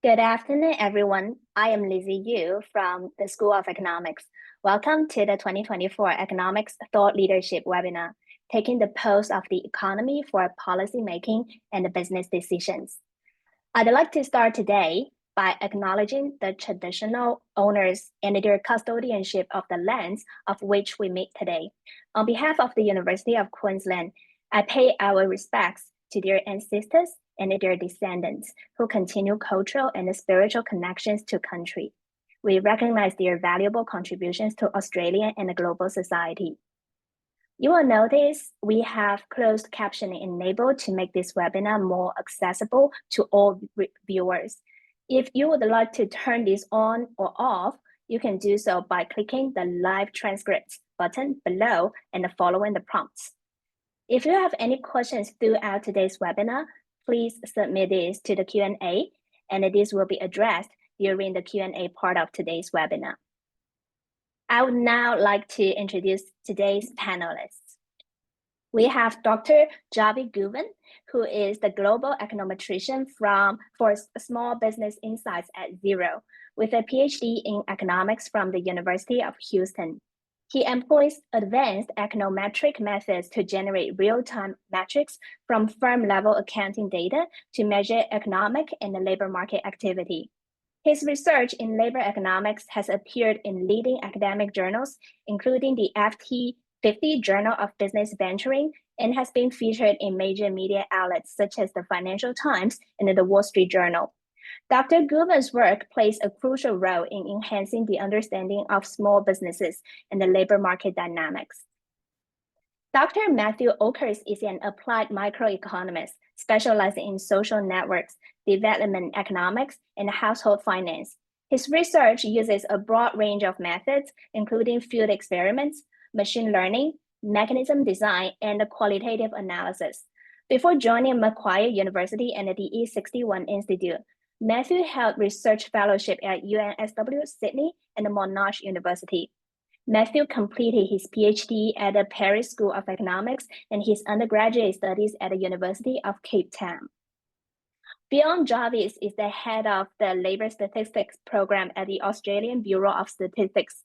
Good afternoon, everyone. I am Lizzie Yu from the School of Economics. Welcome to the 2024 Economics Thought Leadership webinar, taking the pulse of the economy for policymaking and business decisions. I'd like to start today by acknowledging the traditional owners and their custodianship of the lands of which we meet today. On behalf of the University of Queensland, I pay our respects to their ancestors and their descendants who continue cultural and spiritual connections to country. We recognize their valuable contributions to Australian and global society. You will notice we have closed captioning enabled to make this webinar more accessible to all viewers. If you would like to turn this on or off, you can do so by clicking the live transcripts button below and following the prompts. If you have any questions throughout today's webinar, please submit this to the Q&A, and this will be addressed during the Q&A part of today's webinar. I would now like to introduce today's panelists. We have Dr. Cahit Guven, who is the Global Econometrician for Small Business Insights at Xero, with a PhD in economics from the University of Houston. He employs advanced econometric methods to generate real-time metrics from firm-level accounting data to measure economic and labor market activity. His research in labor economics has appeared in leading academic journals, including the FT 50 Journal of Business Venturing, and has been featured in major media outlets such as the Financial Times and the Wall Street Journal. Dr. Guven's work plays a crucial role in enhancing the understanding of small businesses and the labor market dynamics. Dr. Matthew Olckers is an applied microeconomist specializing in social networks, development economics, and household finance. His research uses a broad range of methods, including field experiments, machine learning, mechanism design, and qualitative analysis. Before joining Macquarie University and the E61 Institute, Matthew held research fellowship at UNSW Sydney and Monash University. Matthew completed his PhD at the Paris School of Economics and his undergraduate studies at the University of Cape Town. Bjorn Jarvis is the head of the Labor Statistics Program at the Australian Bureau of Statistics.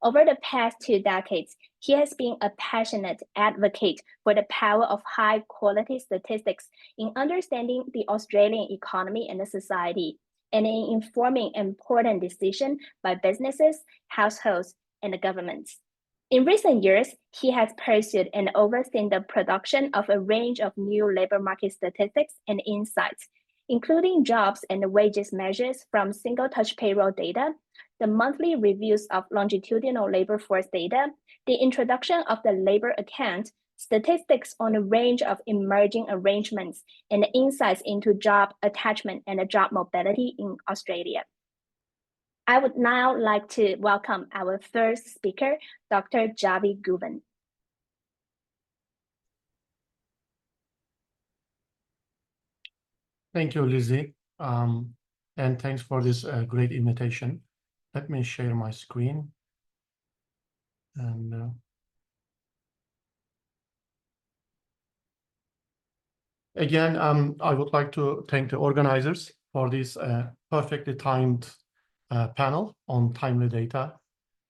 Over the past 2 decades, he has been a passionate advocate for the power of high-quality statistics in understanding the Australian economy and the society, and in informing important decisions by businesses, households, and the governments. In recent years, he has pursued and overseen the production of a range of new labor market statistics and insights, including jobs and wages measures from single-touch payroll data, the monthly reviews of longitudinal labor force data, the introduction of the labor account, statistics on a range of emerging arrangements, and insights into job attachment and job mobility in Australia. I would now like to welcome our first speaker, Dr. Cahit Guven. Thank you, Lizzie, and thanks for this great invitation. Let me share my screen. And again, I would like to thank the organizers for this perfectly timed panel on timely data.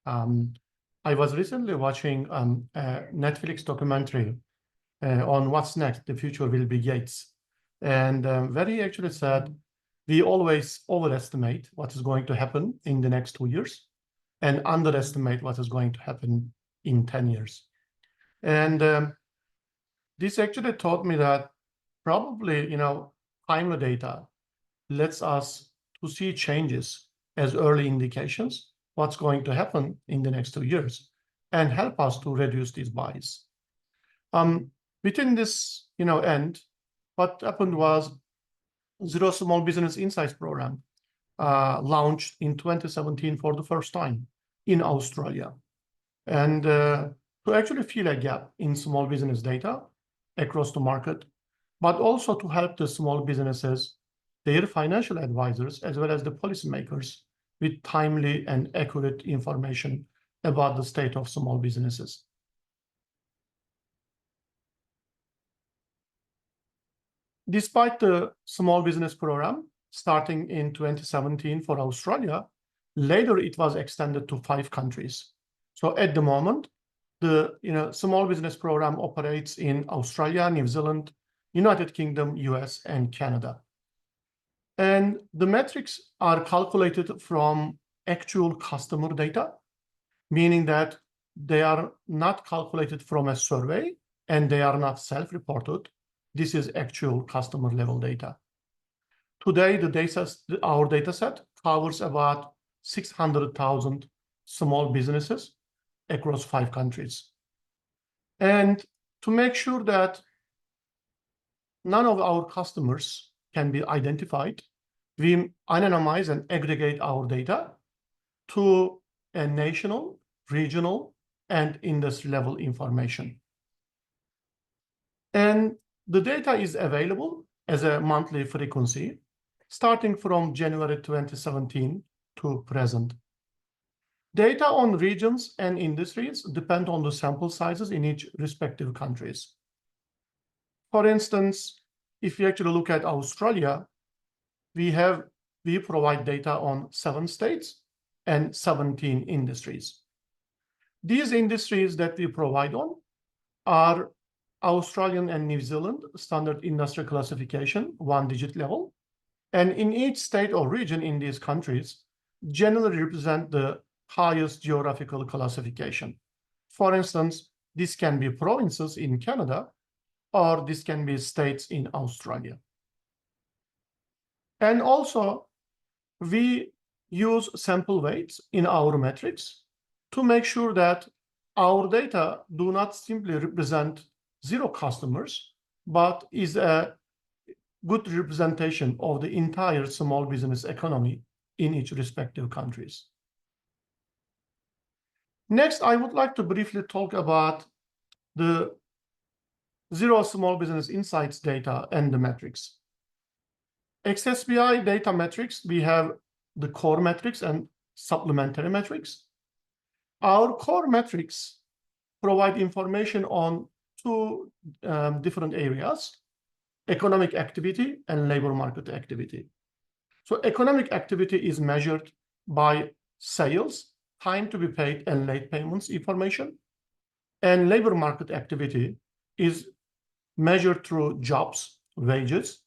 I was recently watching a Netflix documentary on what's next, the future will be Gates. And very actually said, we always overestimate what is going to happen in the next 2 years and underestimate what is going to happen in 10 years. And this actually taught me that probably, timely data lets us to see changes as early indications, what's going to happen in the next 2 years, and help us to reduce this bias. Within this, end, what happened was Xero Small Business Insights Program launched in 2017 for the first time in Australia. And to actually fill a gap in small business data across the market, but also to help the small businesses, their financial advisors, as well as the policymakers with timely and accurate information about the state of small businesses. Despite the small business program, starting in 2017 for Australia. Later, it was extended to 5 countries. So at the moment, the small business program operates in Australia, New Zealand, United Kingdom, US, and Canada. And the metrics are calculated from actual customer data, meaning that they are not calculated from a survey and they are not self-reported. This is actual customer level data. Today, our data set covers about 600,000 small businesses across 5 countries. And to make sure that none of our customers can be identified, we anonymize and aggregate our data to a national, regional, and industry level information. And the data is available as a monthly frequency, starting from January 2017 to present. Data on regions and industries depend on the sample sizes in each respective countries. For instance, if you actually look at Australia, we provide data on 7 states and 17 industries. These industries that we provide on are Australian and New Zealand standard industry classification, 1-digit level. And in each state or region in these countries, generally represent the highest geographical classification. For instance, this can be provinces in Canada, or this can be states in Australia. And also, we use sample weights in our metrics to make sure that our data do not simply represent 0 customers, but is a good representation of the entire small business economy in each respective countries. Next, I would like to briefly talk about the Xero Small Business Insights data and the metrics. XSBI data metrics, we have the core metrics and supplementary metrics. Our core metrics provide information on 2 different areas: economic activity and labor market activity. So economic activity is measured by sales, time to be paid, and late payments information. And labor market activity is measured through jobs, wages,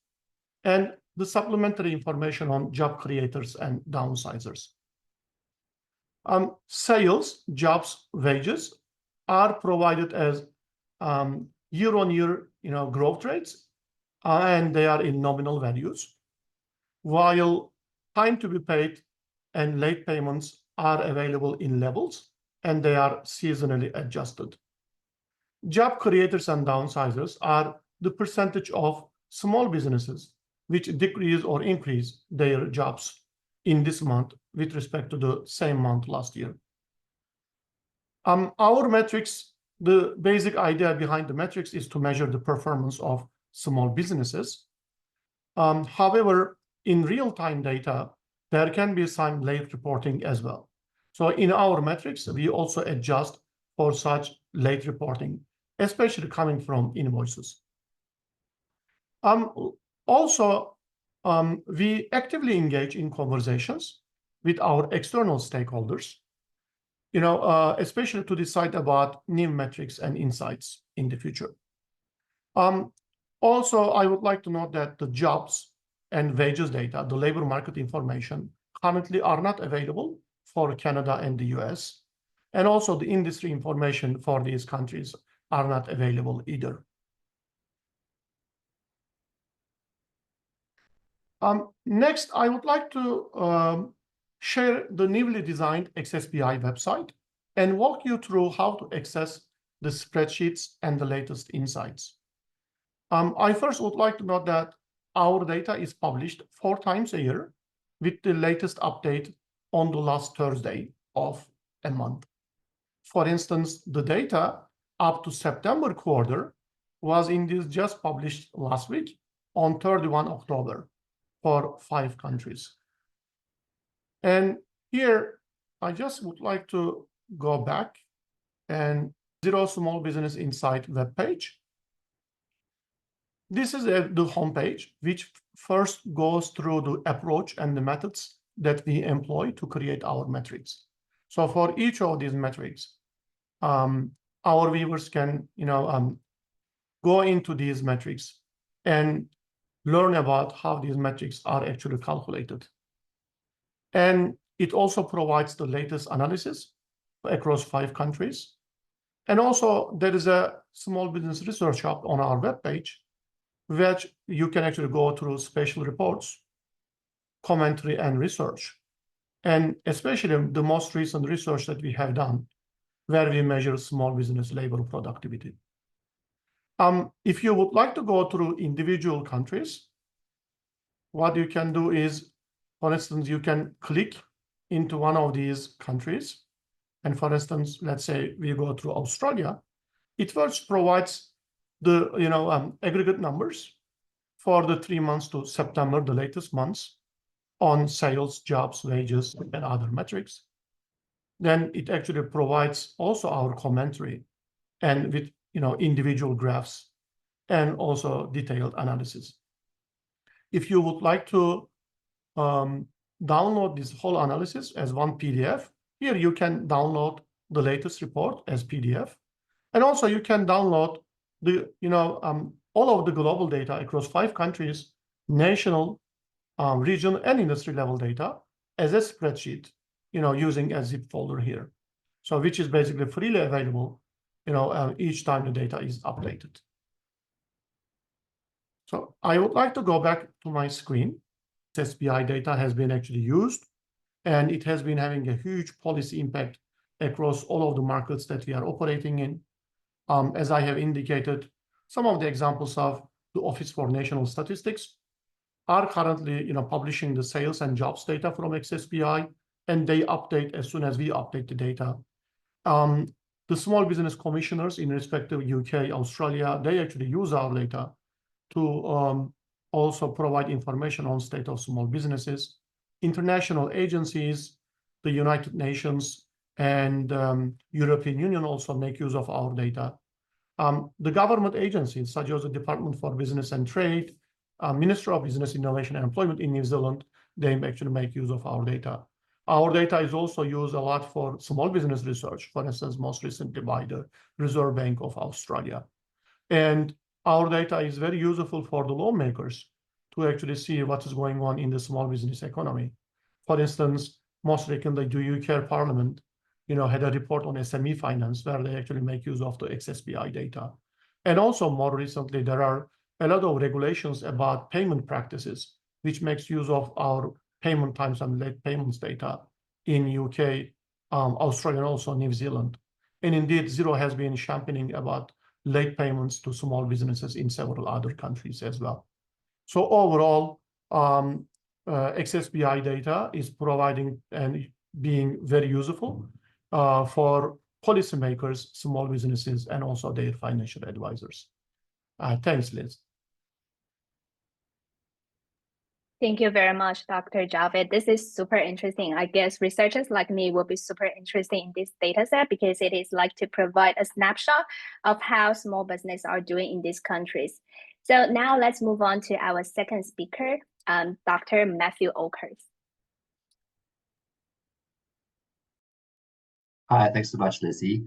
and the supplementary information on job creators and downsizers. Sales, jobs, wages are provided as year-on-year growth rates, and they are in nominal values, while time to be paid and late payments are available in levels, and they are seasonally adjusted. Job creators and downsizers are the percentage of small businesses which decrease or increase their jobs in this month with respect to the same month last year. Our metrics, the basic idea behind the metrics is to measure the performance of small businesses. However, in real-time data, there can be some late reporting as well. So in our metrics, we also adjust for such late reporting, especially coming from invoices. Also, we actively engage in conversations with our external stakeholders, especially to decide about new metrics and insights in the future. Also, I would like to note that the jobs and wages data, the labor market information, currently are not available for Canada and the US. And also the industry information for these countries are not available either. Next, I would like to share the newly designed XSBI website and walk you through how to access the spreadsheets and the latest insights. I first would like to note that our data is published 4 times a year with the latest update on the last Thursday of a month. For instance, the data up to September quarter was indeed just published last week on 31 October for 5 countries. And here, I just would like to go back and Xero Small Business Insight webpage. This is the homepage, which first goes through the approach and the methods that we employ to create our metrics. So for each of these metrics, our viewers can, go into these metrics and learn about how these metrics are actually calculated. And it also provides the latest analysis across 5 countries. And also there is a small business research hub on our webpage, which you can actually go through special reports, commentary, and research. And especially the most recent research that we have done, where we measure small business labor productivity. If you would like to go through individual countries, what you can do is, for instance, you can click into one of these countries. And for instance, let's say we go through Australia. It first provides the aggregate numbers for the 3 months to September, the latest months, on sales, jobs, wages, and other metrics. Then it actually provides also our commentary and with individual graphs and also detailed analysis. If you would like to download this whole analysis as one PDF, here you can download the latest report as PDF. And also you can download the all of the global data across 5 countries, national, regional, and industry level data as a spreadsheet, using a zip folder here. So which is basically freely available, each time the data is updated. So I would like to go back to my screen. SBI data has been actually used, and it has been having a huge policy impact across all of the markets that we are operating in. As I have indicated, some of the examples of the Office for National Statistics are currently publishing the sales and jobs data from XSBI, and they update as soon as we update the data. The small business commissioners in respective UK, Australia, they actually use our data to also provide information on state of small businesses. International agencies, the United Nations and European Union also make use of our data. The government agencies, such as the Department for Business and Trade, Ministry of Business, Innovation and Employment in New Zealand, they actually make use of our data. Our data is also used a lot for small business research, for instance, most recently by the Reserve Bank of Australia. And our data is very useful for the lawmakers to actually see what is going on in the small business economy. For instance, most recently, the UK Parliament, had a report on SME finance where they actually make use of the XSBI data. And also more recently, there are a lot of regulations about payment practices, which makes use of our payment times and late payments data in UK, Australia, and also New Zealand. And indeed, Xero has been championing about late payments to small businesses in several other countries as well. So overall, XSBI data is providing and being very useful for policymakers, small businesses, and also their financial advisors. Thanks, Liz. Thank you very much, Dr. Javed. This is super interesting. I guess researchers like me will be super interested in this data set because it is like to provide a snapshot of how small businesses are doing in these countries. So now let's move on to our second speaker, Dr. Matthew Olckers. Hi, thanks so much, Lizzie.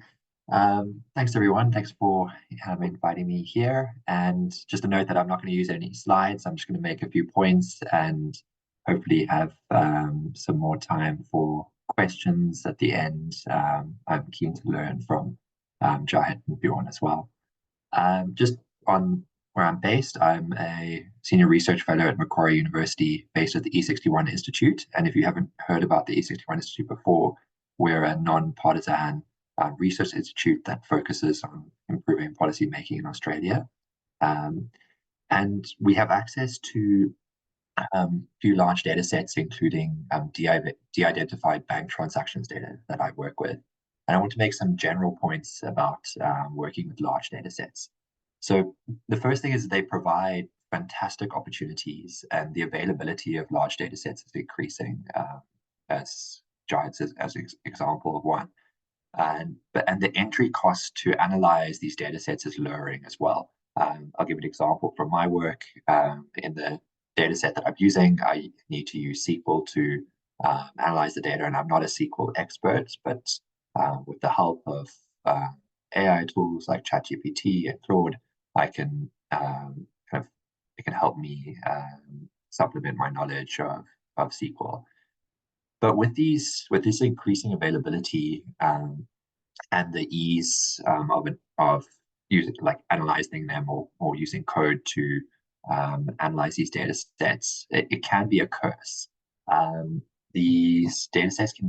Thanks, everyone. Thanks for inviting me here. And just a note that I'm not going to use any slides. I'm just going to make a few points and hopefully have some more time for questions at the end. I'm keen to learn from Cahit and Bjorn as well. Just on where I'm based, I'm a senior research fellow at Macquarie University based at the E61 Institute. And if you haven't heard about the E61 Institute before, we're a non-partisan research institute that focuses on improving policy making in Australia. And we have access to a few large data sets, including de-identified bank transactions data that I work with. And I want to make some general points about working with large data sets. So the first thing is they provide fantastic opportunities, and the availability of large data sets is increasing, as Giants as an example of one. And the entry cost to analyze these data sets is lowering as well. I'll give an example from my work in the data set that I'm using, I need to use SQL to analyze the data, and I'm not a SQL expert, but with the help of AI tools like ChatGPT and Claude, I can it can help me supplement my knowledge of SQL. But with this increasing availability and the ease of using, like, analyzing them or using code to analyze these data sets, it can be a curse. These data sets can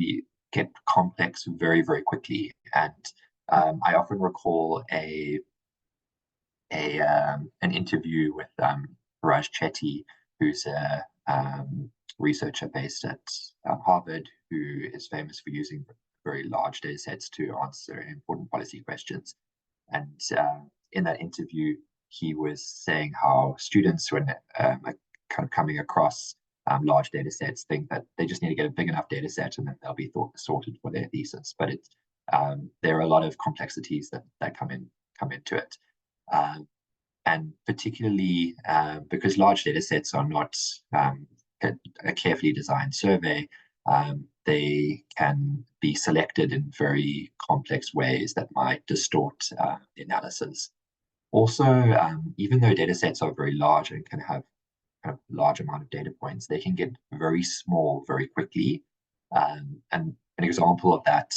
get complex very, very quickly. And I often recall an interview with Raj Chetty, who's a researcher based at Harvard, who is famous for using very large data sets to answer important policy questions. And in that interview, he was saying how students, when kind of coming across large data sets, think that they just need to get a big enough data set and then they'll be sorted for their thesis. But there are a lot of complexities that come into it. And particularly because large data sets are not a carefully designed survey, they can be selected in very complex ways that might distort the analysis. Also, even though data sets are very large and can have kind of large amount of data points, they can get very small very quickly. And an example of that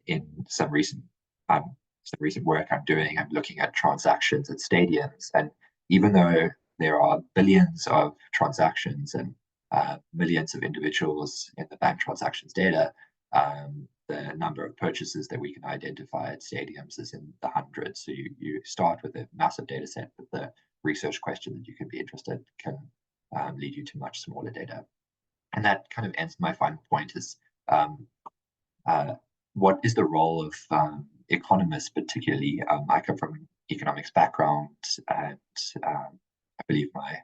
in some recent work I'm doing, I'm looking at transactions at stadiums, and even though there are billions of transactions and millions of individuals in the bank transactions data, the number of purchases that we can identify at stadiums is in the hundreds. So you start with a massive data set, but the research question that you can be interested can lead you to much smaller data. And that kind of ends my final point, is what is the role of economists, particularly? I come from an economics background, and I believe my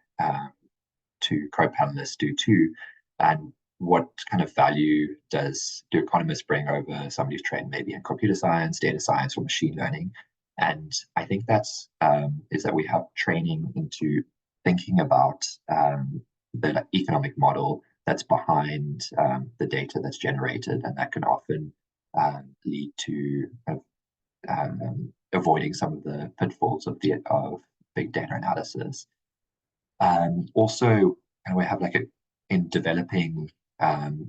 two co-panelists do too. And what kind of value do economists bring over somebody who's trained maybe in computer science, data science, or machine learning? And I think that's is that we have training into thinking about the economic model that's behind the data that's generated, and that can often lead to avoiding some of the pitfalls of big data analysis. Also, and we have in developing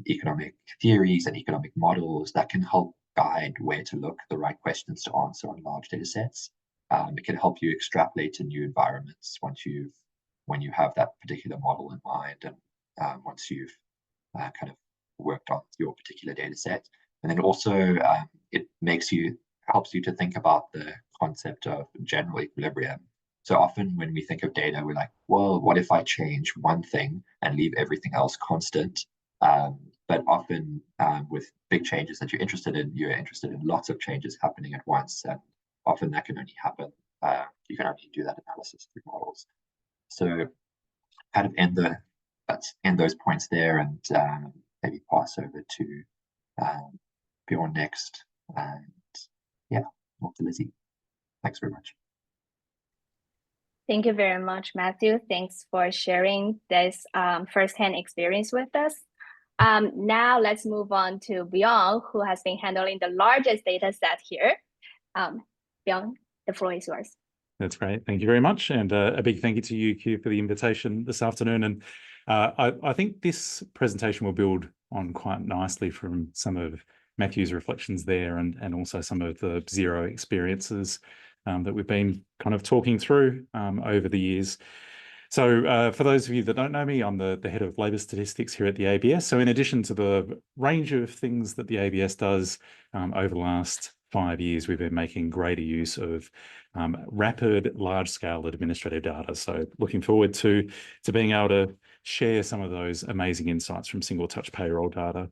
economic theories and economic models that can help guide where to look, the right questions to answer on large data sets. It can help you extrapolate to new environments when you have that particular model in mind, and once you've kind of worked on your particular data set. And then also it helps you to think about the concept of general equilibrium. So often when we think of data, we're like, well, what if I change one thing and leave everything else constant? But often with big changes that you're interested in lots of changes happening at once. And often that can only happen, you can only do that analysis through models. So kind of end those points there, and maybe pass over to Bjorn next. And yeah, off to Lizzie. Thanks very much. Thank you very much, Matthew. Thanks for sharing this firsthand experience with us. Now let's move on to Bjorn, who has been handling the largest data set here. Bjorn, the floor is yours. That's great. Thank you very much. And a big thank you to you, Q, for the invitation this afternoon. And I think this presentation will build on quite nicely from some of Matthew's reflections there, and also some of the Xero experiences that we've been kind of talking through over the years. So for those of you that don't know me, I'm the head of labour statistics here at the ABS. So in addition to the range of things that the ABS does over the last 5 years, we've been making greater use of rapid, large-scale administrative data. So looking forward to being able to share some of those amazing insights from single-touch payroll data.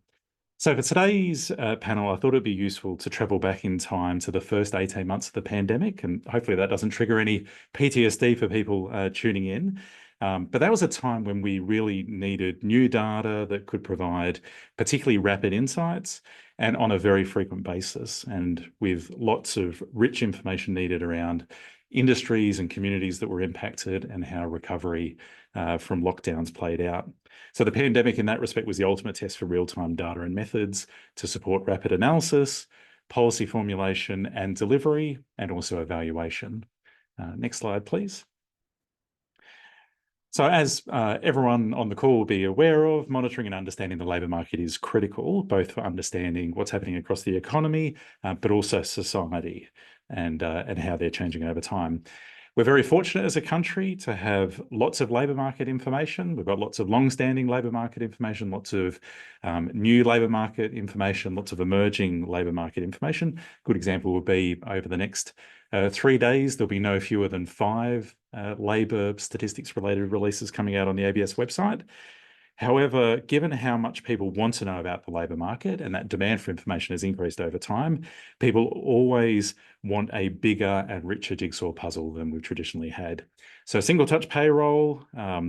So for today's panel, I thought it'd be useful to travel back in time to the first 18 months of the pandemic, and hopefully that doesn't trigger any PTSD for people tuning in. But that was a time when we really needed new data that could provide particularly rapid insights and on a very frequent basis, and with lots of rich information needed around industries and communities that were impacted, and how recovery from lockdowns played out. So the pandemic in that respect was the ultimate test for real-time data and methods to support rapid analysis, policy formulation and delivery, and also evaluation. Next slide, please. So as everyone on the call will be aware of, monitoring and understanding the labour market is critical, both for understanding what's happening across the economy, but also society and how they're changing over time. We're very fortunate as a country to have lots of labour market information. We've got lots of long-standing labour market information, lots of new labour market information, lots of emerging labour market information. Good example would be over the next 3 days, there'll be no fewer than 5 labour statistics-related releases coming out on the ABS website. However, given how much people want to know about the labour market and that demand for information has increased over time, people always want a bigger and richer jigsaw puzzle than we've traditionally had. So single touch payroll,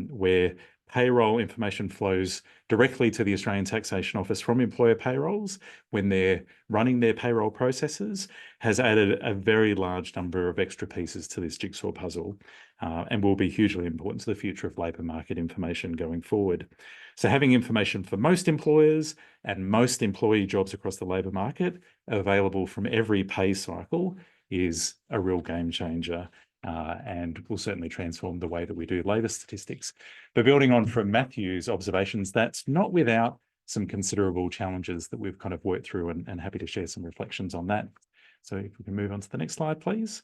where payroll information flows directly to the Australian Taxation Office from employer payrolls when they're running their payroll processes, has added a very large number of extra pieces to this jigsaw puzzle and will be hugely important to the future of labour market information going forward. So having information for most employers and most employee jobs across the labour market available from every pay cycle is a real game changer. And will certainly transform the way that we do labour statistics. But building on from Matthew's observations, that's not without some considerable challenges that we've kind of worked through, and happy to share some reflections on that. So if we can move on to the next slide, please.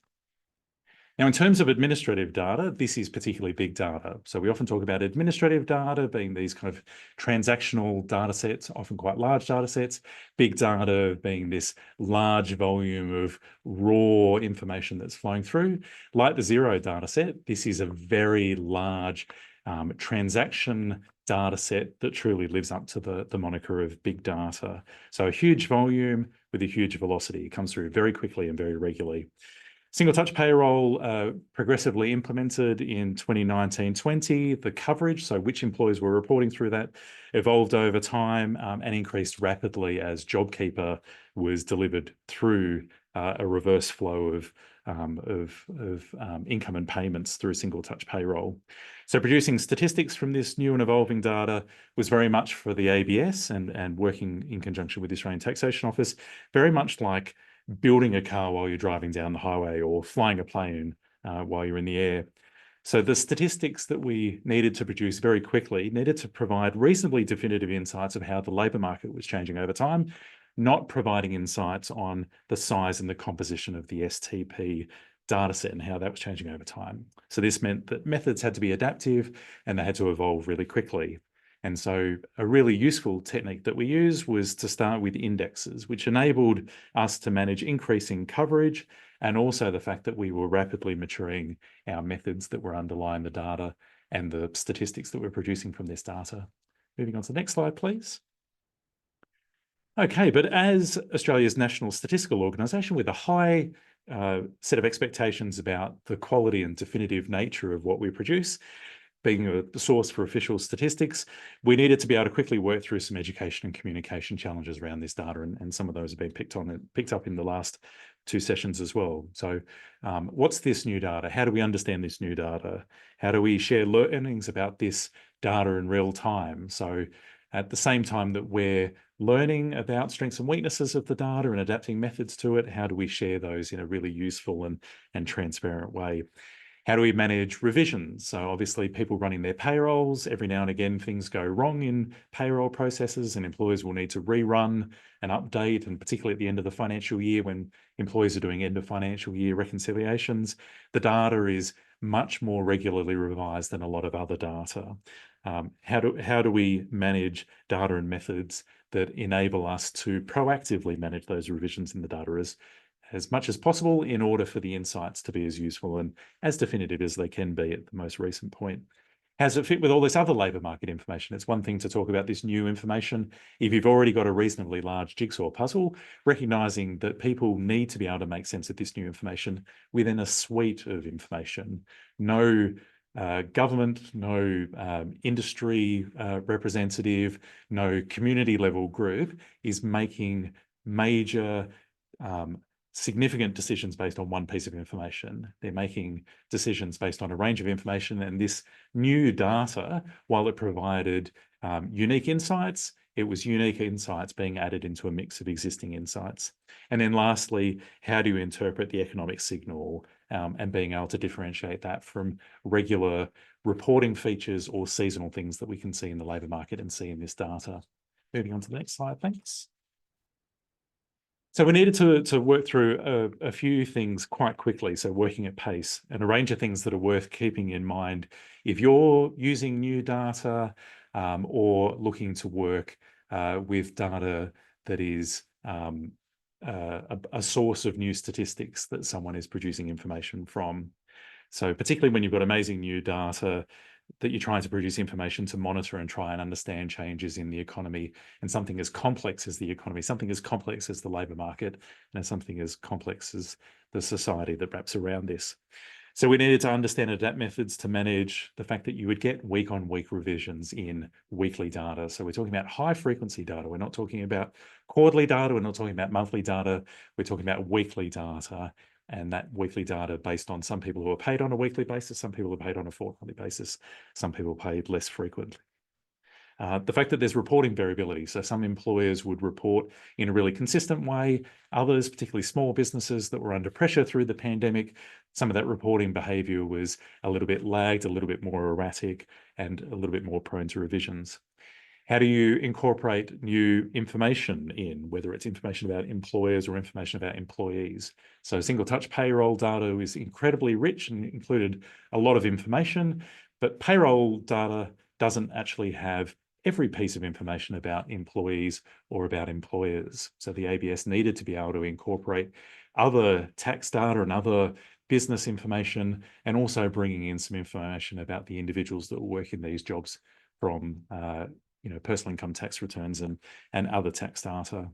Now, in terms of administrative data, this is particularly big data. So we often talk about administrative data being these kind of transactional data sets, often quite large data sets, big data being this large volume of raw information that's flowing through. Like the Xero data set, this is a very large transaction data set that truly lives up to the moniker of big data. So a huge volume with a huge velocity. It comes through very quickly and very regularly. Single touch payroll progressively implemented in 2019-20. The coverage, so which employers were reporting through that, evolved over time and increased rapidly as JobKeeper was delivered through a reverse flow of income and payments through single touch payroll. So producing statistics from this new and evolving data was very much for the ABS and working in conjunction with the Australian Taxation Office, very much like building a car while you're driving down the highway or flying a plane while you're in the air. So the statistics that we needed to produce very quickly needed to provide reasonably definitive insights of how the labour market was changing over time, not providing insights on the size and the composition of the STP data set and how that was changing over time. So this meant that methods had to be adaptive and they had to evolve really quickly. And so a really useful technique that we used was to start with indexes, which enabled us to manage increasing coverage and also the fact that we were rapidly maturing our methods that were underlying the data and the statistics that we're producing from this data. Moving on to the next slide, please. Okay, but as Australia's national statistical organisation with a high set of expectations about the quality and definitive nature of what we produce, being a source for official statistics, we needed to be able to quickly work through some education and communication challenges around this data, and some of those have been picked up in the last 2 sessions as well. So what's this new data? How do we understand this new data? How do we share learnings about this data in real time? So at the same time that we're learning about strengths and weaknesses of the data and adapting methods to it, how do we share those in a really useful and transparent way? How do we manage revisions? So obviously people running their payrolls, every now and again things go wrong in payroll processes and employers will need to rerun and update, and particularly at the end of the financial year when employees are doing end of financial year reconciliations, the data is much more regularly revised than a lot of other data. How do we manage data and methods that enable us to proactively manage those revisions in the data as much as possible in order for the insights to be as useful and as definitive as they can be at the most recent point? How does it fit with all this other labour market information? It's one thing to talk about this new information if you've already got a reasonably large jigsaw puzzle, recognising that people need to be able to make sense of this new information within a suite of information. No government, no industry representative, no community level group is making major significant decisions based on one piece of information. They're making decisions based on a range of information, and this new data, while it provided unique insights, it was unique insights being added into a mix of existing insights. And then lastly, how do you interpret the economic signal and being able to differentiate that from regular reporting features or seasonal things that we can see in the labour market and see in this data. Moving on to the next slide, thanks. So we needed to work through a few things quite quickly, so working at pace, and a range of things that are worth keeping in mind if you're using new data or looking to work with data that is a source of new statistics that someone is producing information from. So particularly when you've got amazing new data that you're trying to produce information to monitor and try and understand changes in the economy, and something as complex as the economy, something as complex as the labour market, and something as complex as the society that wraps around this. So we needed to understand adapt methods to manage the fact that you would get week-on-week revisions in weekly data. So we're talking about high-frequency data. We're not talking about quarterly data. We're not talking about monthly data. We're talking about weekly data. And that weekly data based on some people who are paid on a weekly basis, some people are paid on a fortnightly basis, some people are paid less frequently. The fact that there's reporting variability. So some employers would report in a really consistent way. Others, particularly small businesses that were under pressure through the pandemic, some of that reporting behaviour was a little bit lagged, a little bit more erratic, and a little bit more prone to revisions. How do you incorporate new information in, whether it's information about employers or information about employees? So single touch payroll data is incredibly rich and included a lot of information, but payroll data doesn't actually have every piece of information about employees or about employers. So the ABS needed to be able to incorporate other tax data and other business information, and also bringing in some information about the individuals that work in these jobs from personal income tax returns and other tax data.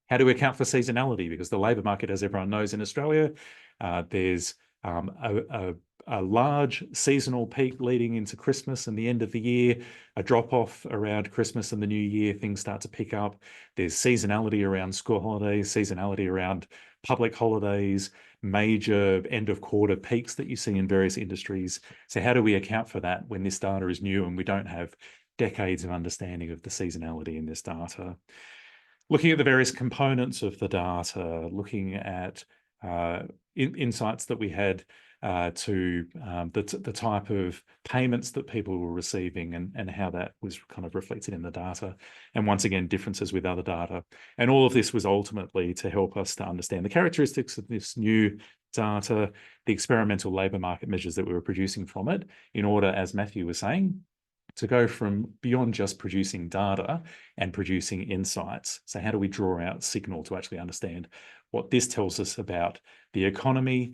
How do we account for seasonality? Because the labour market, as everyone knows in Australia, there's a large seasonal peak leading into Christmas and the end of the year, a drop-off around Christmas and the new year, things start to pick up. There's seasonality around school holidays, seasonality around public holidays, major end of quarter peaks that you see in various industries. So how do we account for that when this data is new and we don't have decades of understanding of the seasonality in this data? Looking at the various components of the data, looking at insights that we had to the type of payments that people were receiving and how that was kind of reflected in the data. And once again, differences with other data. And all of this was ultimately to help us to understand the characteristics of this new data, the experimental labour market measures that we were producing from it, in order, as Matthew was saying, to go from beyond just producing data and producing insights. So how do we draw out signal to actually understand what this tells us about the economy,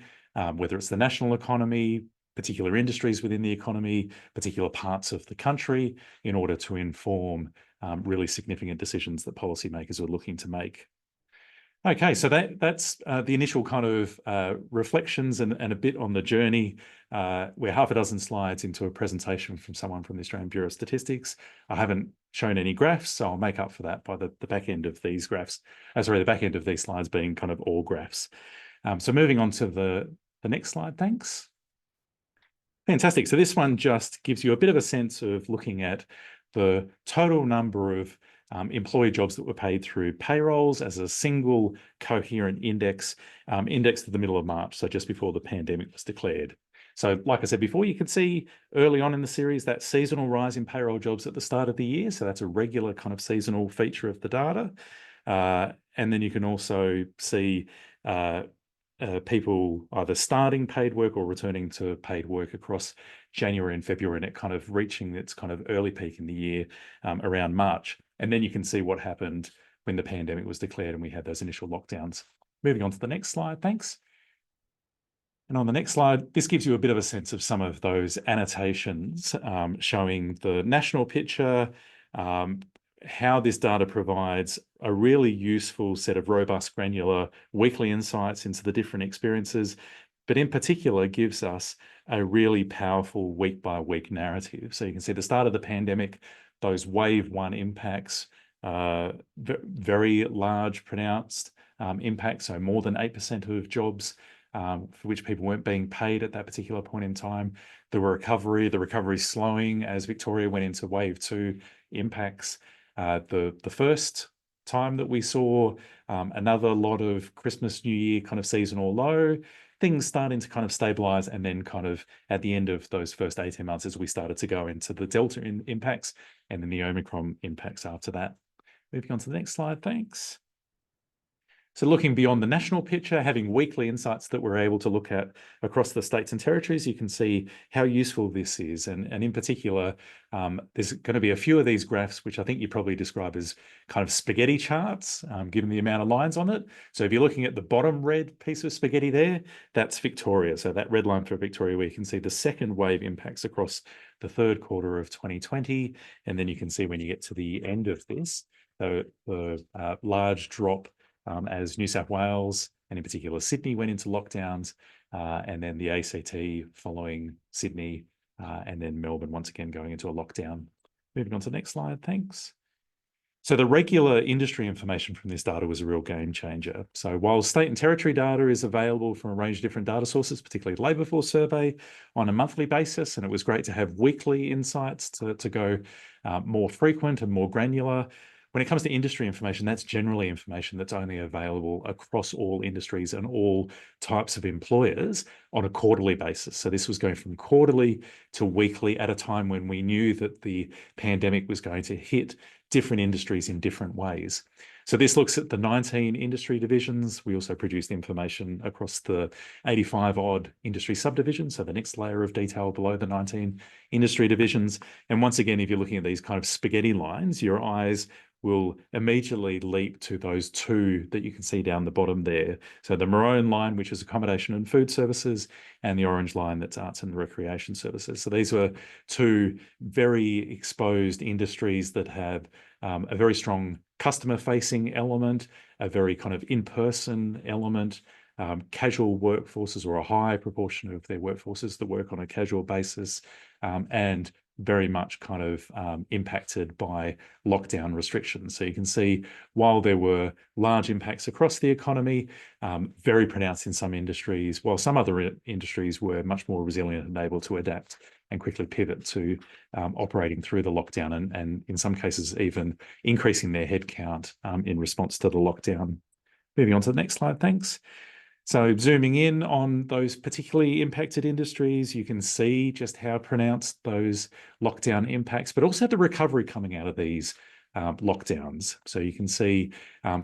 whether it's the national economy, particular industries within the economy, particular parts of the country, in order to inform really significant decisions that policymakers are looking to make. Okay, so that's the initial kind of reflections and a bit on the journey. We're half a dozen slides into a presentation from someone from the Australian Bureau of Statistics. I haven't shown any graphs, so I'll make up for that by the back end of these graphs. The back end of these slides being kind of all graphs. So moving on to the next slide, thanks. Fantastic. So this one just gives you a bit of a sense of looking at the total number of employee jobs that were paid through payrolls as a single coherent index, indexed to the middle of March, so just before the pandemic was declared. So like I said before, you can see early on in the series that seasonal rise in payroll jobs at the start of the year. So that's a regular kind of seasonal feature of the data. And then you can also see people either starting paid work or returning to paid work across January and February, and it kind of reaching its kind of early peak in the year around March. And then you can see what happened when the pandemic was declared and we had those initial lockdowns. Moving on to the next slide, thanks. And on the next slide, this gives you a bit of a sense of some of those annotations showing the national picture, how this data provides a really useful set of robust, granular weekly insights into the different experiences, but in particular gives us a really powerful week-by-week narrative. So you can see the start of the pandemic, those wave one impacts, very large, pronounced, impact, so more than 8% of jobs for which people weren't being paid at that particular point in time. The recovery slowing as Victoria went into wave 2 impacts. The first time that we saw another lot of Christmas, New Year kind of seasonal low, things starting to kind of stabilize, and then kind of at the end of those first 18 months as we started to go into the Delta impacts and then the Omicron impacts after that. Moving on to the next slide, thanks. So looking beyond the national picture, having weekly insights that we're able to look at across the states and territories, you can see how useful this is. And in particular, there's going to be a few of these graphs, which I think you probably describe as kind of spaghetti charts, given the amount of lines on it. So if you're looking at the bottom red piece of spaghetti there, that's Victoria. So that red line for Victoria, where you can see the second wave impacts across the third quarter of 2020. And then you can see when you get to the end of this, the large drop as New South Wales, and in particular Sydney, went into lockdowns, and then the ACT following Sydney, and then Melbourne once again going into a lockdown. Moving on to the next slide, thanks. So the regular industry information from this data was a real game changer. So while state and territory data is available from a range of different data sources, particularly Labour Force Survey, on a monthly basis, and it was great to have weekly insights to go more frequent and more granular. When it comes to industry information, that's generally information that's only available across all industries and all types of employers on a quarterly basis. So this was going from quarterly to weekly at a time when we knew that the pandemic was going to hit different industries in different ways. So this looks at the 19 industry divisions. We also produced information across the 85 odd industry subdivisions. So the next layer of detail below the 19 industry divisions. And once again, if you're looking at these kind of spaghetti lines, your eyes will immediately leap to those two that you can see down the bottom there. So the maroon line, which is accommodation and food services, and the orange line, that's arts and recreation services. So these were two very exposed industries that have a very strong customer-facing element, a very kind of in-person element, casual workforces, or a high proportion of their workforces that work on a casual basis, and very much kind of impacted by lockdown restrictions. So you can see while there were large impacts across the economy, very pronounced in some industries, while some other industries were much more resilient and able to adapt and quickly pivot to operating through the lockdown, and in some cases even increasing their headcount in response to the lockdown. Moving on to the next slide, thanks. So zooming in on those particularly impacted industries, you can see just how pronounced those lockdown impacts, but also the recovery coming out of these lockdowns. So you can see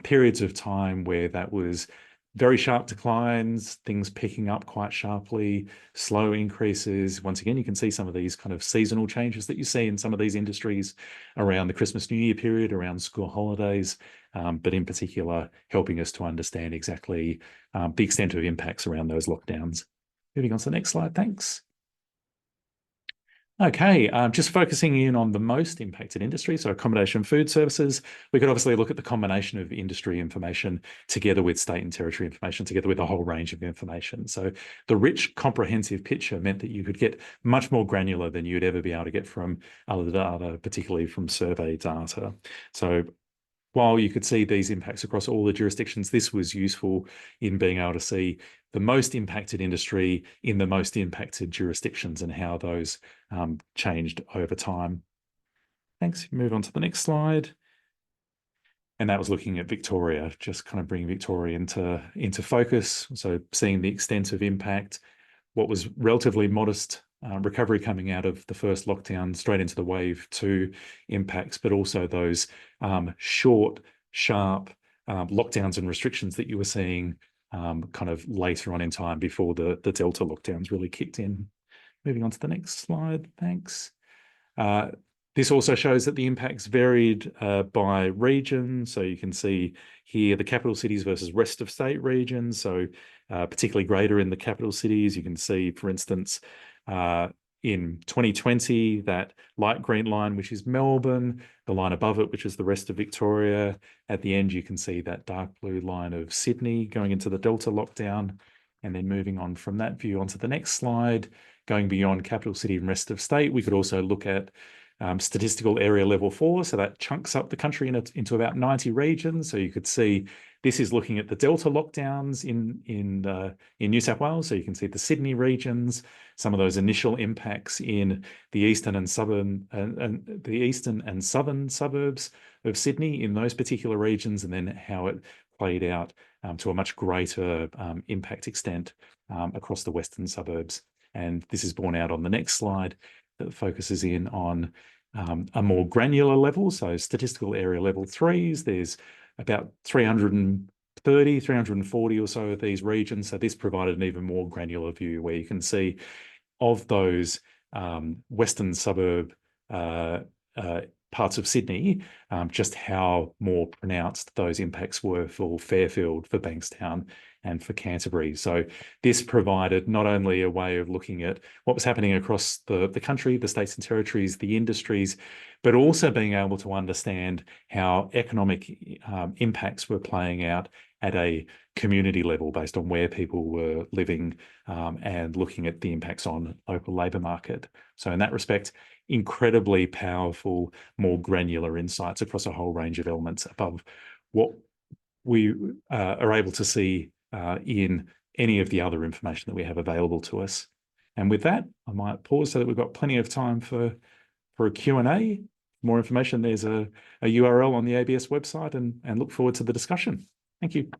periods of time where that was very sharp declines, things picking up quite sharply, slow increases. Once again, you can see some of these kind of seasonal changes that you see in some of these industries around the Christmas, New Year period, around school holidays, but in particular, helping us to understand exactly the extent of impacts around those lockdowns. Moving on to the next slide, thanks. Okay, just focusing in on the most impacted industries, so accommodation, food services. We could obviously look at the combination of industry information together with state and territory information, together with a whole range of information. So the rich, comprehensive picture meant that you could get much more granular than you'd ever be able to get from other data, particularly from survey data. So while you could see these impacts across all the jurisdictions, this was useful in being able to see the most impacted industry in the most impacted jurisdictions and how those changed over time. Thanks. Move on to the next slide. And that was looking at Victoria, just kind of bringing Victoria into focus. So seeing the extent of impact, what was relatively modest recovery coming out of the first lockdown straight into the wave 2 impacts, but also those short, sharp lockdowns and restrictions that you were seeing kind of later on in time before the Delta lockdowns really kicked in. Moving on to the next slide, thanks. This also shows that the impacts varied by region. So you can see here the capital cities versus rest of state regions. So particularly greater in the capital cities. You can see, for instance, in 2020, that light green line, which is Melbourne, the line above it, which is the rest of Victoria. At the end, you can see that dark blue line of Sydney going into the Delta lockdown. And then moving on from that view onto the next slide, going beyond capital city and rest of state, we could also look at statistical area level 4. So that chunks up the country into about 90 regions. So you could see this is looking at the Delta lockdowns in New South Wales. So you can see the Sydney regions, some of those initial impacts in the eastern and southern suburbs of Sydney in those particular regions, and then how it played out to a much greater impact extent across the western suburbs. And this is borne out on the next slide that focuses in on a more granular level. So statistical area level 3s, there's about 330, 340 or so of these regions. So this provided an even more granular view where you can see of those western suburb parts of Sydney, just how more pronounced those impacts were for Fairfield, for Bankstown, and for Canterbury. So this provided not only a way of looking at what was happening across the country, the states and territories, the industries, but also being able to understand how economic impacts were playing out at a community level based on where people were living and looking at the impacts on local labour market. So in that respect, incredibly powerful, more granular insights across a whole range of elements above what we are able to see in any of the other information that we have available to us. And with that, I might pause so that we've got plenty of time for a Q&A. More information, there's a URL on the ABS website, and look forward to the discussion. Thank you.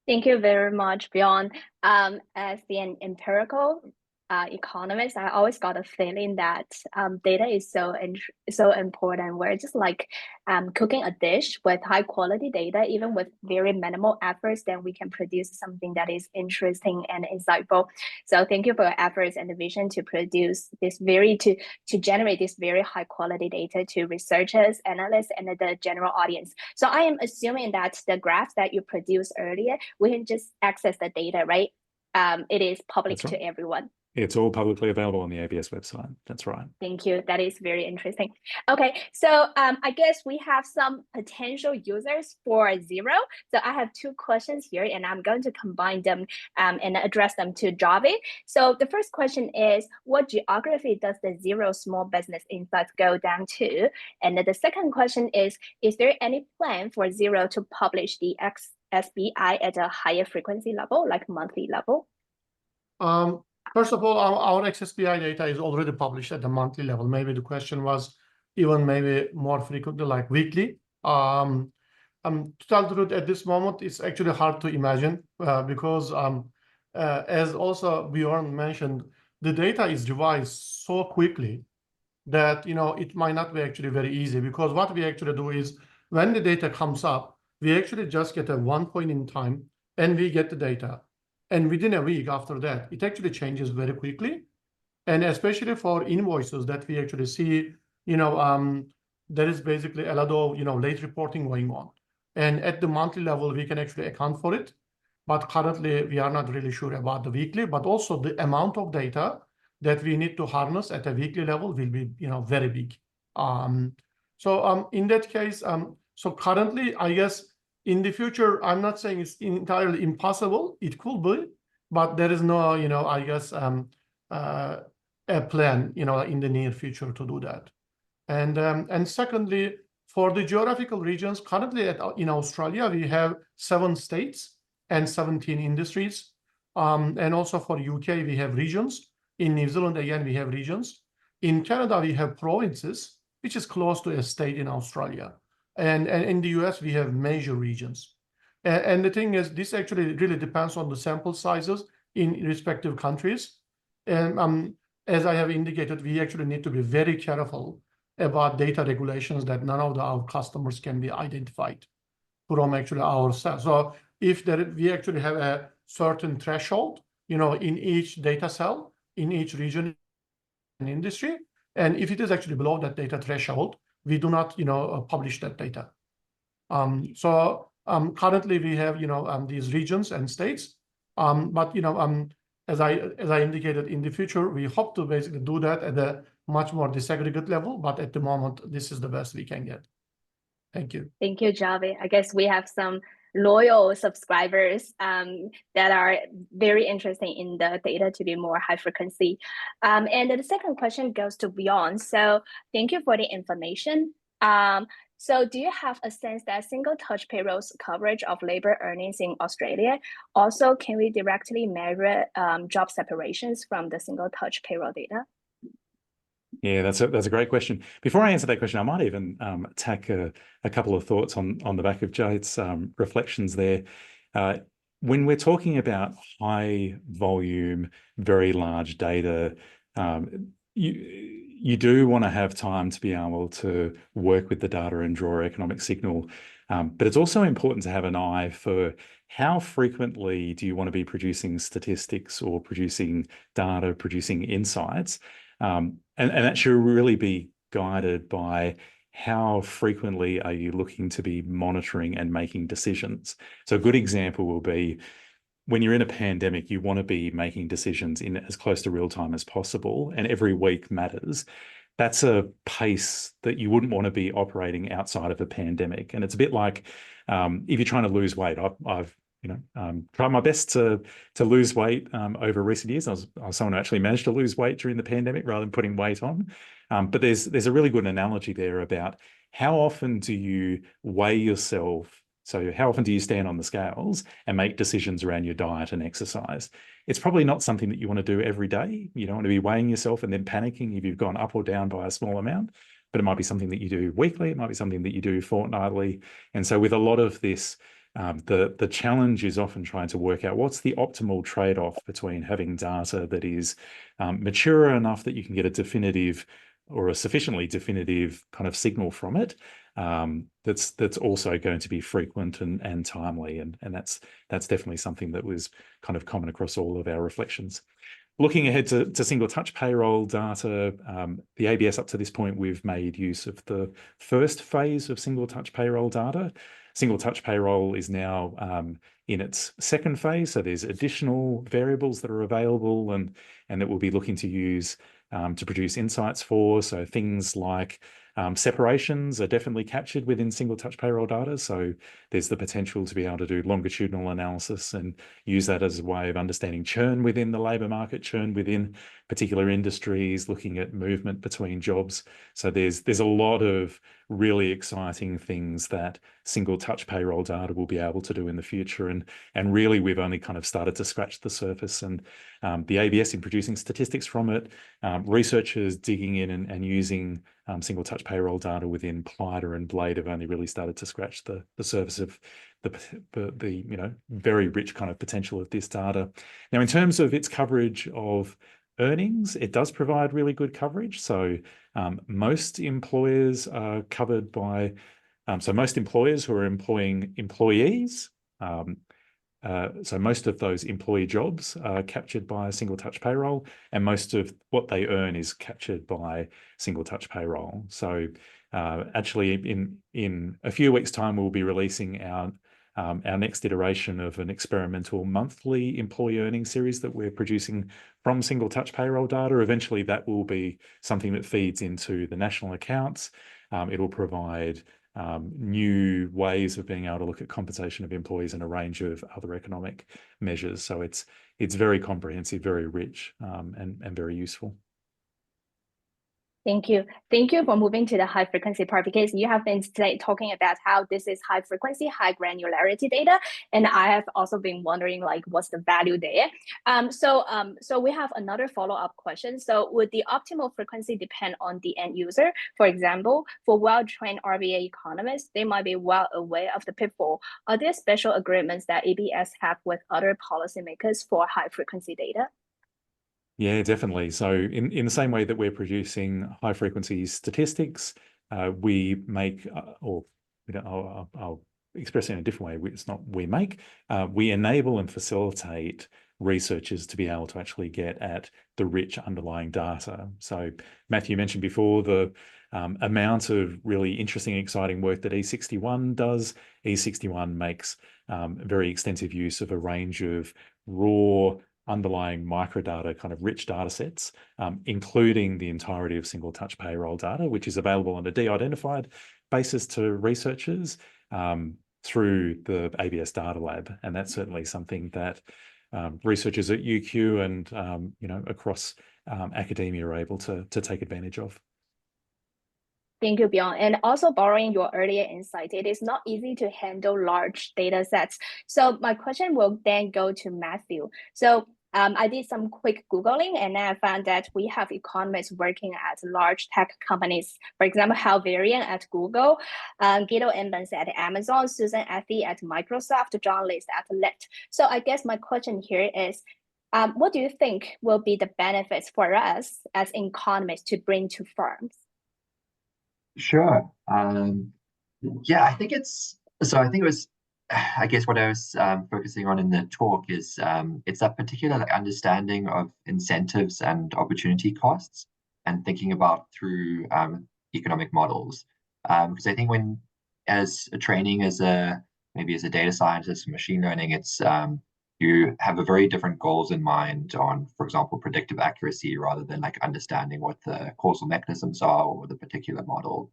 Thank you very much, Bjorn. As an empirical economist, I always got a feeling that data is so important. We're just like cooking a dish with high quality data, even with very minimal efforts, then we can produce something that is interesting and insightful. So thank you for your efforts and the vision to produce this to generate this very high quality data to researchers, analysts, and the general audience. So I am assuming that the graphs that you produced earlier, we can just access the data, right? It is public to everyone. It's all publicly available on the ABS website. That's right. Thank you. That is very interesting. Okay, so I guess we have some potential users for Xero. So I have two questions here, and I'm going to combine them and address them to Jarvis. So the first question is, what geography does the Xero Small Business Insights go down to? And the second question is there any plan for Xero to publish the SBI at a higher frequency level, like monthly level? First of all, our XSBI data is already published at the monthly level. Maybe the question was even maybe more frequently, like weekly. To tell the truth, at this moment, it's actually hard to imagine because as also Bjorn mentioned, the data is revised so quickly that it might not be actually very easy, because what we actually do is when the data comes up, we actually just get a one point in time and we get the data. And within a week after that, it actually changes very quickly. And especially for invoices that we actually see, there is basically a lot of, late reporting going on. And at the monthly level, we can actually account for it. But currently, we are not really sure about the weekly, but also the amount of data that we need to harness at a weekly level will be, very big. So in that case, so currently, I guess, in the future, I'm not saying it's entirely impossible. It could be, but there is no, I guess, a plan, in the near future to do that. And secondly, for the geographical regions, currently in Australia, we have 7 states and 17 industries. And also for UK, we have regions. In New Zealand, again, we have regions. In Canada, we have provinces, which is close to a state in Australia. And in the US, we have major regions. And the thing is, this actually really depends on the sample sizes in respective countries. And as I have indicated, we actually need to be very careful about data regulations that none of our customers can be identified from actually ourselves. So if we actually have a certain threshold, in each data cell, in each region and industry, and if it is actually below that data threshold, we do not, publish that data. So currently we have, these regions and states, but as I indicated, in the future we hope to basically do that at a much more disaggregate level. But at the moment, this is the best we can get. Thank you. Thank you, Javi. I guess we have some loyal subscribers that are very interested in the data to be more high frequency. And the second question goes to Bjorn. So thank you for the information. So do you have a sense that single touch payrolls coverage of labor earnings in Australia? Also, can we directly measure job separations from the single touch payroll data? Yeah, that's a great question. Before I answer that question, I might even tack a couple of thoughts on the back of Cahit's reflections there. When we're talking about high volume, very large data, you do want to have time to be able to work with the data and draw economic signal. But it's also important to have an eye for how frequently do you want to be producing statistics or producing data, producing insights. And that should really be guided by how frequently are you looking to be monitoring and making decisions. So a good example will be when you're in a pandemic, you want to be making decisions in as close to real time as possible, and every week matters. That's a pace that you wouldn't want to be operating outside of a pandemic. And it's a bit like if you're trying to lose weight. I've tried my best to lose weight over recent years. I was someone who actually managed to lose weight during the pandemic rather than putting weight on. But there's a really good analogy there about how often do you weigh yourself. So how often do you stand on the scales and make decisions around your diet and exercise? It's probably not something that you want to do every day. You don't want to be weighing yourself and then panicking if you've gone up or down by a small amount, but it might be something that you do weekly. It might be something that you do fortnightly. And so with a lot of this, the challenge is often trying to work out what's the optimal trade-off between having data that is mature enough that you can get a definitive or a sufficiently definitive kind of signal from it, that's also going to be frequent and timely, and that's definitely something that was kind of common across all of our reflections. Looking ahead to single touch payroll data, the ABS up to this point, we've made use of the first phase of single touch payroll data. Single touch payroll is now in its second phase, so there's additional variables that are available and that we'll be looking to use to produce insights for. So things like separations are definitely captured within single touch payroll data. So there's the potential to be able to do longitudinal analysis and use that as a way of understanding churn within the labour market, churn within particular industries, looking at movement between jobs. So there's a lot of really exciting things that single touch payroll data will be able to do in the future. And really, we've only kind of started to scratch the surface, and the ABS in producing statistics from it, researchers digging in and using single touch payroll data within Plyder and Blade have only really started to scratch the surface of the very rich kind of potential of this data. Now, in terms of its coverage of earnings, it does provide really good coverage. So most employers are covered by, so most employers who are employing employees, so most of those employee jobs are captured by single touch payroll, and most of what they earn is captured by single touch payroll. So actually in a few weeks' time, we'll be releasing our next iteration of an experimental monthly employee earnings series that we're producing from single touch payroll data. Eventually, that will be something that feeds into the national accounts. It'll provide new ways of being able to look at compensation of employees and a range of other economic measures. So it's very comprehensive, very rich, and very useful. Thank you. Thank you for moving to the high frequency part, because you have been today talking about how this is high frequency, high granularity data. And I have also been wondering, like, what's the value there? So we have another follow-up question. So would the optimal frequency depend on the end user? For example, for well-trained RBA economists, they might be well aware of the pitfall. Are there special agreements that ABS have with other policymakers for high frequency data? Yeah, definitely. So in the same way that we're producing high frequency statistics, we make, I'll express it in a different way. It's not we make, we enable and facilitate researchers to be able to actually get at the rich underlying data. So Matthew mentioned before the amount of really interesting, exciting work that E61 does. E61 makes very extensive use of a range of raw underlying microdata, kind of rich data sets, including the entirety of single touch payroll data, which is available on a de-identified basis to researchers. through the ABS Data Lab. And that's certainly something that researchers at UQ and across academia are able to take advantage of. Thank you, Bjorn. And also borrowing your earlier insight, it is not easy to handle large data sets. So my question will then go to Matthew. So I did some quick Googling, and then I found that we have economists working at large tech companies. For example, Hal Varian at Google, Guido Embens at Amazon, Susan Ethy at Microsoft, John List at Lyft. So I guess my question here is, what do you think will be the benefits for us as economists to bring to firms? Sure. Yeah, I think I guess what I was focusing on in the talk is it's that particular understanding of incentives and opportunity costs and thinking about through economic models. Because I think when as a training maybe as a data scientist, machine learning, it's you have a very different goals in mind on, for example, predictive accuracy rather than like understanding what the causal mechanisms are or the particular model.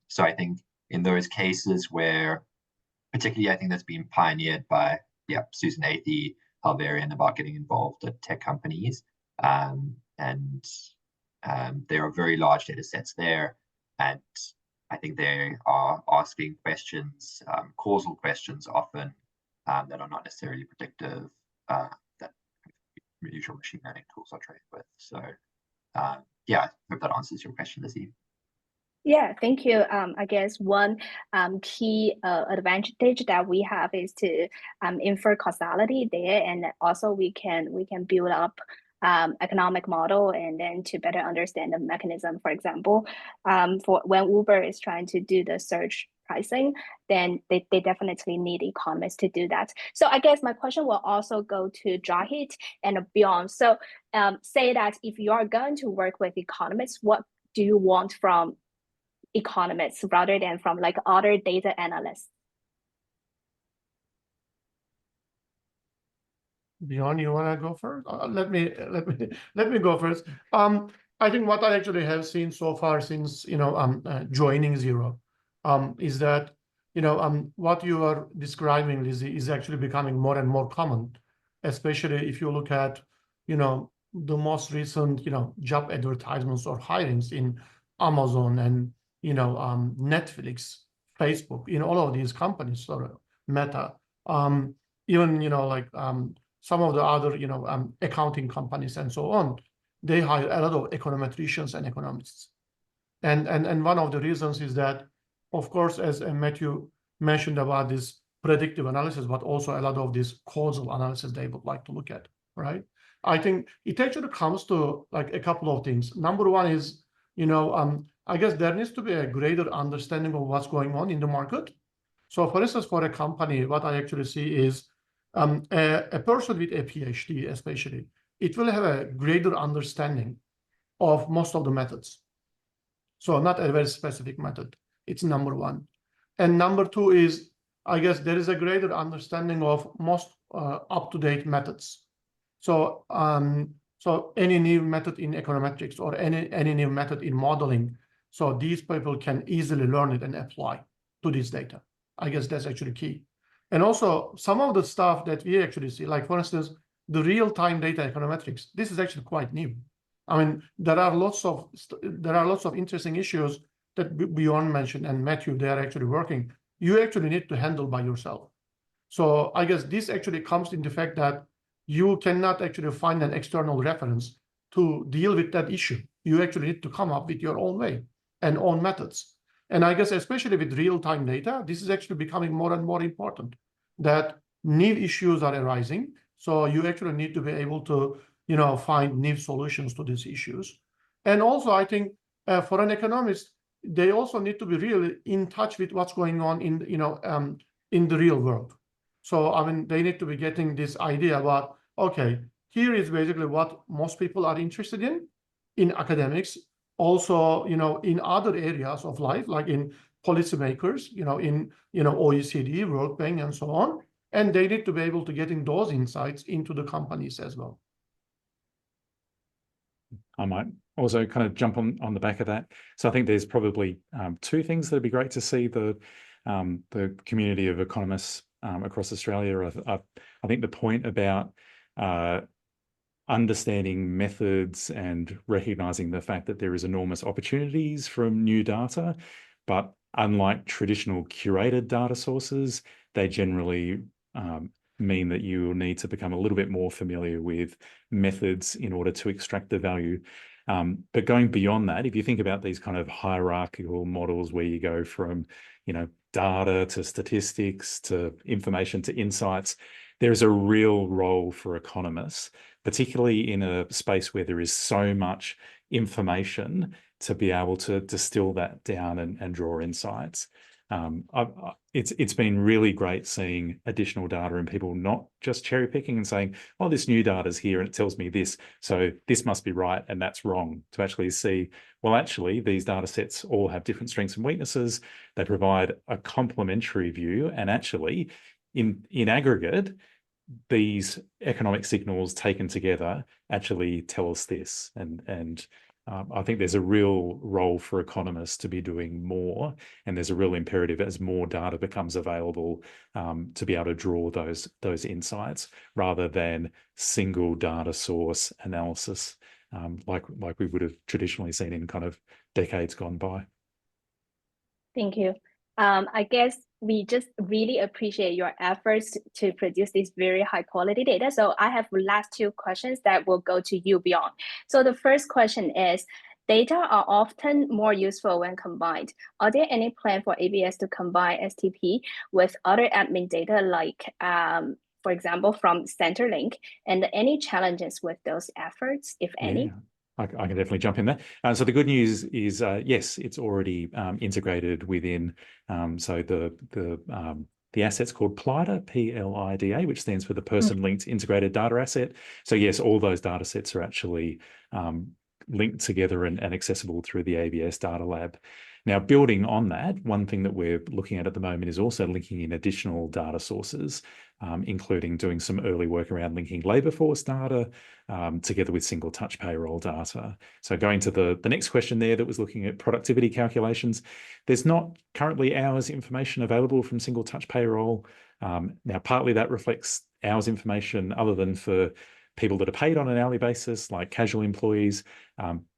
So I think in those cases where, particularly I think that's been pioneered by Susan Ethy, Hal Varian, about getting involved at tech companies, and there are very large data sets there, and I think they are asking questions, causal questions often, that are not necessarily predictive, that usual machine learning tools are trained with. So yeah, I hope that answers your question, Lizzie. Yeah, thank you. I guess one key advantage that we have is to infer causality there, and also we can build up economic model and then to better understand the mechanism. For example, for when Uber is trying to do the search pricing, then they definitely need economists to do that. So I guess my question will also go to Cahit and Bjorn. So say that if you are going to work with economists, what do you want from economists rather than from like other data analysts? Bjorn, you want to go first? Let me go first. I think what I actually have seen so far since joining Xero, is that what you are describing, Lizzie, is actually becoming more and more common, especially if you look at the most recent job advertisements or hirings in Amazon and Netflix, Facebook, all of these companies, sort of Meta, even some of the other accounting companies and so on, they hire a lot of econometricians and economists. And one of the reasons is that, of course, as Matthew mentioned about this predictive analysis, but also a lot of this causal analysis they would like to look at, right? I think it actually comes to like a couple of things. Number one is, I guess there needs to be a greater understanding of what's going on in the market. So for instance, for a company, what I actually see is a person with a PhD, especially, it will have a greater understanding of most of the methods. So not a very specific method. It's number one. And number two is, I guess there is a greater understanding of most up-to-date methods. So so any new method in econometrics or any new method in modeling, so these people can easily learn it and apply to this data. I guess that's actually key. And also some of the stuff that we actually see, like for instance, the real-time data econometrics, this is actually quite new. I mean, there are lots of interesting issues that Bjorn mentioned and Matthew, they are actually working. You actually need to handle by yourself. So I guess this actually comes in the fact that you cannot actually find an external reference to deal with that issue. You actually need to come up with your own way and own methods. And I guess especially with real-time data, this is actually becoming more and more important, that new issues are arising. So you actually need to be able to, find new solutions to these issues. And also, I think for an economist, they also need to be really in touch with what's going on in the real world. So I mean, they need to be getting this idea about, okay, here is basically what most people are interested in academics, also in other areas of life, like in policymakers, in OECD, World Bank, and so on. And they need to be able to getting those insights into the companies as well. I might also kind of jump on the back of that. So I think there's probably two things that'd be great to see. The the community of economists across Australia. I think the point about understanding methods and recognizing the fact that there is enormous opportunities from new data, but unlike traditional curated data sources, they generally mean that you will need to become a little bit more familiar with methods in order to extract the value. But going beyond that, if you think about these kind of hierarchical models where you go from, data to statistics to information to insights, there's a real role for economists, particularly in a space where there is so much information, to be able to distill that down and draw insights. It's been really great seeing additional data and people not just cherry picking and saying, oh, this new data is here and it tells me this, so this must be right and that's wrong, to actually see, well, actually, these data sets all have different strengths and weaknesses. They provide a complementary view, and actually, in aggregate, these economic signals taken together actually tell us this. And I think there's a real role for economists to be doing more, and there's a real imperative as more data becomes available to be able to draw those insights rather than single data source analysis like we would have traditionally seen in kind of decades gone by. Thank you. I guess we just really appreciate your efforts to produce this very high quality data. So I have last two questions that will go to you, Bjorn. So the first question is, data are often more useful when combined. Are there any plan for ABS to combine STP with other admin data, like, for example, from Centrelink, and any challenges with those efforts, if any? Yeah. I can definitely jump in there. So the good news is, yes, it's already integrated within. So the asset's called PLIDA, PLIDA, which stands for the Person-Linked Integrated Data Asset. So yes, all those data sets are actually linked together and accessible through the ABS Data Lab. Now, building on that, one thing that we're looking at the moment is also linking in additional data sources, including doing some early work around linking labour force data together with single touch payroll data. So going to the next question there that was looking at productivity calculations, there's not currently hours information available from single touch payroll. Now, partly that reflects hours information other than for people that are paid on an hourly basis, like casual employees.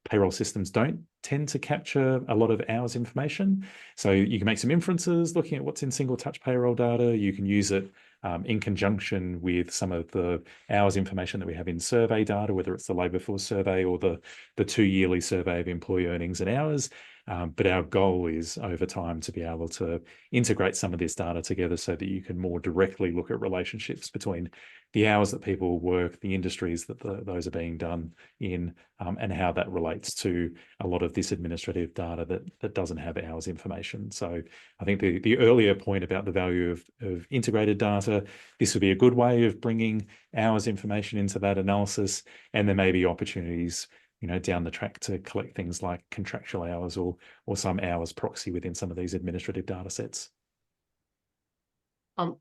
Payroll systems don't tend to capture a lot of hours information. So you can make some inferences looking at what's in single touch payroll data. You can use it in conjunction with some of the hours information that we have in survey data, whether it's the labour force survey or the 2 yearly survey of employee earnings and hours. But our goal is over time to be able to integrate some of this data together so that you can more directly look at relationships between the hours that people work, the industries that those are being done in, and how that relates to a lot of this administrative data that doesn't have hours information. So I think the earlier point about the value of integrated data, this would be a good way of bringing hours information into that analysis, and there may be opportunities down the track to collect things like contractual hours or some hours proxy within some of these administrative data sets.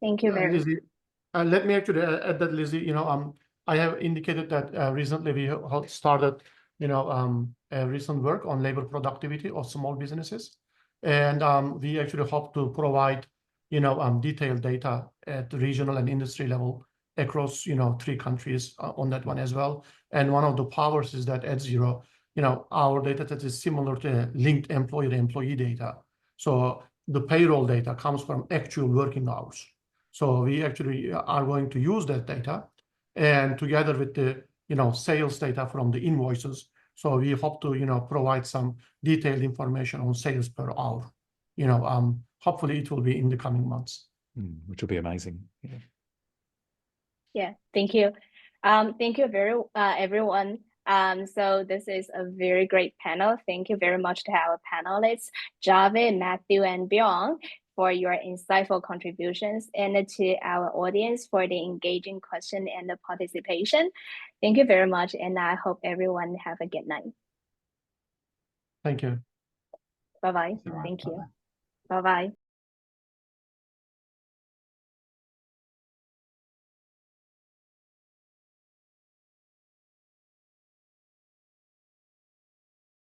Thank you very much. Lizzie, let me actually add that, Lizzie, I have indicated that recently we have started, a recent work on labor productivity of small businesses. And we actually hope to provide, detailed data at the regional and industry level across, 3 countries on that one as well. And one of the powers is that at Xero, our data set is similar to linked employer-employee data. So the payroll data comes from actual working hours. So we actually are going to use that data, and together with the, sales data from the invoices. So we hope to, provide some detailed information on sales per hour. Hopefully it will be in the coming months. Which will be amazing. Yeah, thank you. Thank you everyone. So this is a very great panel. Thank you very much to our panelists, Jarvis, Matthew, and Bjorn, for your insightful contributions, and to our audience for the engaging question and the participation. Thank you very much, and I hope everyone have a good night. Thank you. Bye-bye. Thank you. Bye-bye.